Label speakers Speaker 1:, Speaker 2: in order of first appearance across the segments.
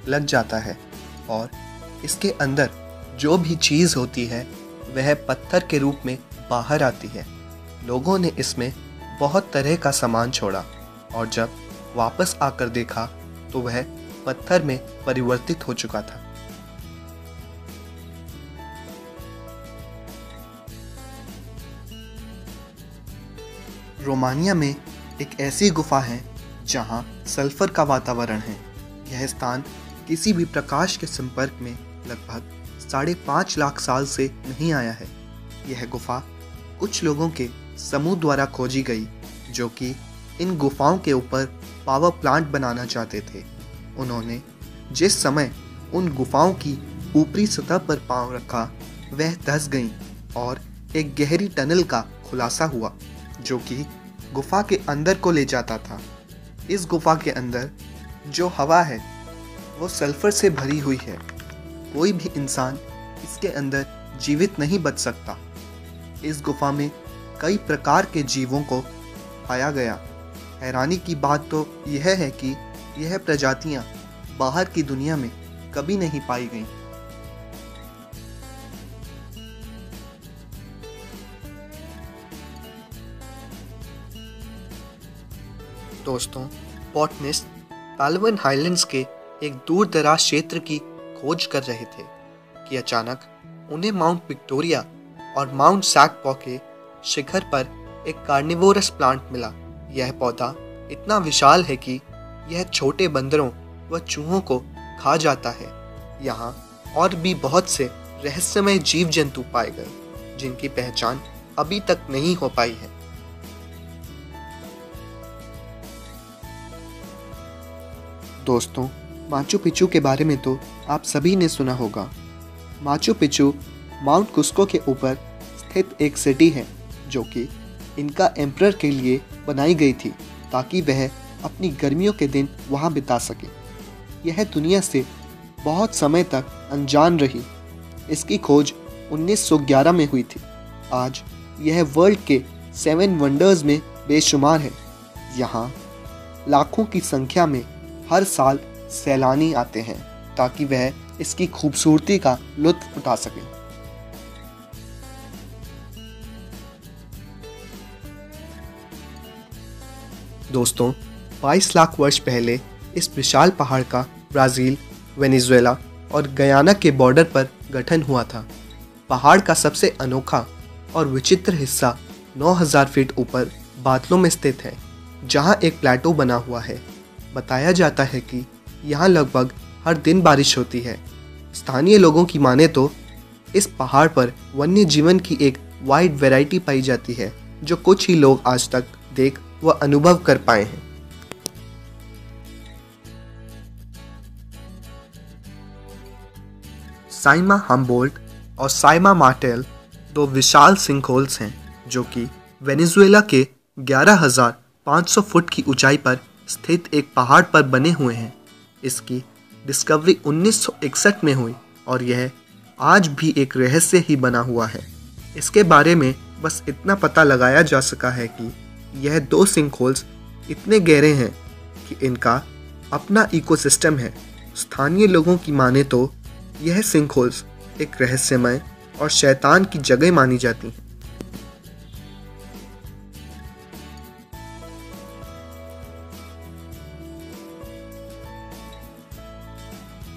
Speaker 1: लग जाता है और इसके अंदर जो भी चीज़ होती है वह पत्थर के रूप में बाहर आती है। लोगों ने इसमें बहुत तरह का सामान छोड़ा और जब वापस आकर देखा तो वह पत्थर में परिवर्तित हो चुका था। रोमानिया में एक ऐसी गुफा है जहां सल्फर का वातावरण है। यह स्थान किसी भी प्रकाश के संपर्क में लगभग 5.5 लाख साल से नहीं आया है। यह गुफा कुछ लोगों के समूह द्वारा खोजी गई जो कि इन गुफाओं के ऊपर पावर प्लांट बनाना चाहते थे। उन्होंने जिस समय उन गुफाओं की ऊपरी सतह पर पांव रखा वह धंस गईं और एक गहरी टनल का खुलासा हुआ जो कि गुफा के अंदर को ले जाता था। इस गुफा के अंदर जो हवा है वो सल्फर से भरी हुई है। कोई भी इंसान इसके अंदर जीवित नहीं बच सकता। इस गुफा में कई प्रकार के जीवों को पाया गया। हैरानी की बात तो यह है कि यह प्रजातियां बाहर की दुनिया में कभी नहीं पाई गईं। दोस्तों, बॉटनिस्ट पालवन हाइलैंड्स के एक दूर दराज क्षेत्र की खोज कर रहे थे कि अचानक उन्हें माउंट विक्टोरिया और माउंट सैकपॉ के शिखर पर एक कार्निवोरस प्लांट मिला। यह पौधा इतना विशाल है कि यह छोटे बंदरों व चूहों को खा जाता है। यहाँ और भी बहुत से रहस्यमय जीव जंतु पाए गए जिनकी पहचान अभी तक नहीं हो पाई है। दोस्तों, माचू पिचू के बारे में तो आप सभी ने सुना होगा। माचू पिचू माउंट कुस्को के ऊपर स्थित एक सिटी है जो कि इनका एम्परर के लिए बनाई गई थी ताकि वह अपनी गर्मियों के दिन वहां बिता सके। यह दुनिया से बहुत समय तक अनजान रही। इसकी खोज 1911 में हुई थी। आज यह वर्ल्ड के 7 वंडर्स में बेशुमार है। यहाँ लाखों की संख्या में हर साल सैलानी आते हैं ताकि वह इसकी खूबसूरती का लुत्फ उठा सकें। दोस्तों, 22 लाख वर्ष पहले इस विशाल पहाड़ का ब्राज़ील, वेनेजुएला और गयाना के बॉर्डर पर गठन हुआ था। पहाड़ का सबसे अनोखा और विचित्र हिस्सा 9000 फीट ऊपर बादलों में स्थित है जहां एक प्लेटो बना हुआ है। बताया जाता है कि यहाँ लगभग हर दिन बारिश होती है। स्थानीय लोगों की माने तो इस पहाड़ पर वन्य जीवन की एक वाइड वैरायटी पाई जाती है जो कुछ ही लोग आज तक देख व अनुभव कर पाए हैं। साइमा हम्बोल्ट और साइमा मार्टेल 2 विशाल सिंकहोल्स हैं जो कि वेनेजुएला के 11,500 फुट की ऊंचाई पर स्थित एक पहाड़ पर बने हुए हैं। इसकी डिस्कवरी 1961 में हुई और यह आज भी एक रहस्य ही बना हुआ है। इसके बारे में बस इतना पता लगाया जा सका है कि यह 2 सिंकहोल्स इतने गहरे हैं कि इनका अपना इकोसिस्टम है। स्थानीय लोगों की माने तो यह सिंकहोल्स एक रहस्यमय और शैतान की जगह मानी जाती हैं।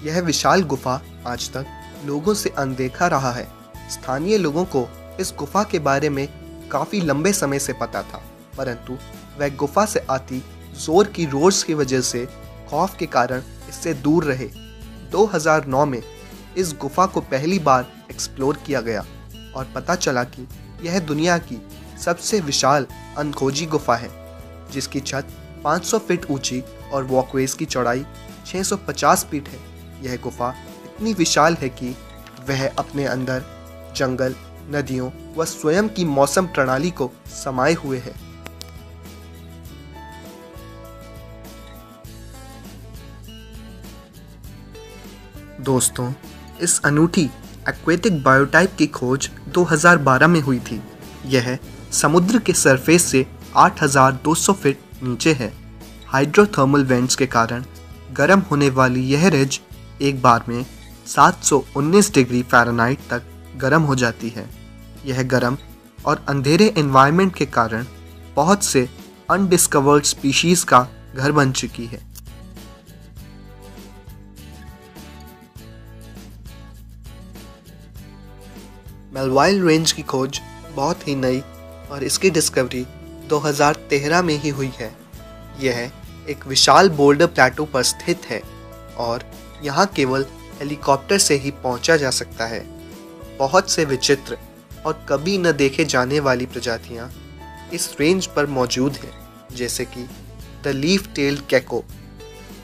Speaker 1: यह विशाल गुफा आज तक लोगों से अनदेखा रहा है। स्थानीय लोगों को इस गुफा के बारे में काफ़ी लंबे समय से पता था, परंतु वह गुफा से आती जोर की रोर्स की वजह से खौफ के कारण इससे दूर रहे। 2009 में इस गुफा को पहली बार एक्सप्लोर किया गया और पता चला कि यह दुनिया की सबसे विशाल अनखोजी गुफा है जिसकी छत 500 फीट ऊंची और वॉकवेज की चौड़ाई 650 फीट है। यह गुफा इतनी विशाल है कि वह अपने अंदर जंगल, नदियों व स्वयं की मौसम प्रणाली को समाये हुए है। दोस्तों, इस अनूठी एक्वेटिक बायोटाइप की खोज 2012 में हुई थी। यह समुद्र के सरफेस से 8,200 फीट नीचे है। हाइड्रोथर्मल वेंट्स के कारण गर्म होने वाली यह रिज एक बार में 719 डिग्री फ़ारेनहाइट तक गर्म हो जाती है। यह गर्म और अंधेरे एनवायरनमेंट के कारण बहुत से अनडिस्कवर्ड स्पीशीज़ का घर बन चुकी है। मेलवाइल रेंज की खोज बहुत ही नई और इसकी डिस्कवरी 2013 में ही हुई है। यह एक विशाल बोल्डर प्लेटो पर स्थित है और यहाँ केवल हेलीकॉप्टर से ही पहुँचा जा सकता है। बहुत से विचित्र और कभी न देखे जाने वाली प्रजातियाँ इस रेंज पर मौजूद हैं, जैसे कि द लीफ टेल्ड गेको।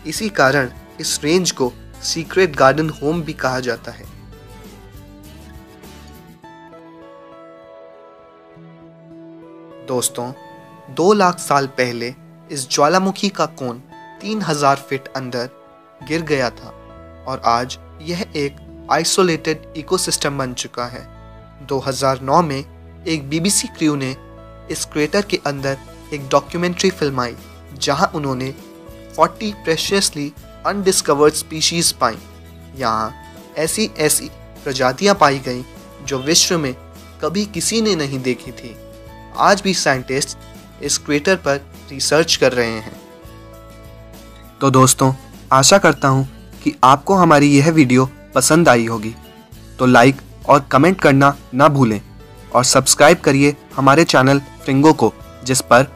Speaker 1: इसी कारण इस रेंज को सीक्रेट गार्डन होम भी कहा जाता है। दोस्तों, 2 लाख साल पहले इस ज्वालामुखी का कोन 3000 फीट अंदर गिर गया था और आज यह एक आइसोलेटेड इकोसिस्टम बन चुका है। 2009 में एक BBC क्रू ने इस क्रेटर के अंदर एक डॉक्यूमेंट्री फिल्म आई, जहां उन्होंने 40 प्रेशियसली अनडिस्कवर्ड स्पीशीज़ पाई। यहाँ ऐसी प्रजातियां पाई गईं जो विश्व में कभी किसी ने नहीं देखी थी। आज भी साइंटिस्ट इस क्रेटर पर रिसर्च कर रहे हैं। तो दोस्तों, आशा करता हूँ कि आपको हमारी यह वीडियो पसंद आई होगी। तो लाइक और कमेंट करना ना भूलें और सब्सक्राइब करिए हमारे चैनल फ्रिंगो को, जिस पर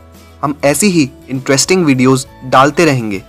Speaker 1: हम ऐसी ही इंटरेस्टिंग वीडियोस डालते रहेंगे।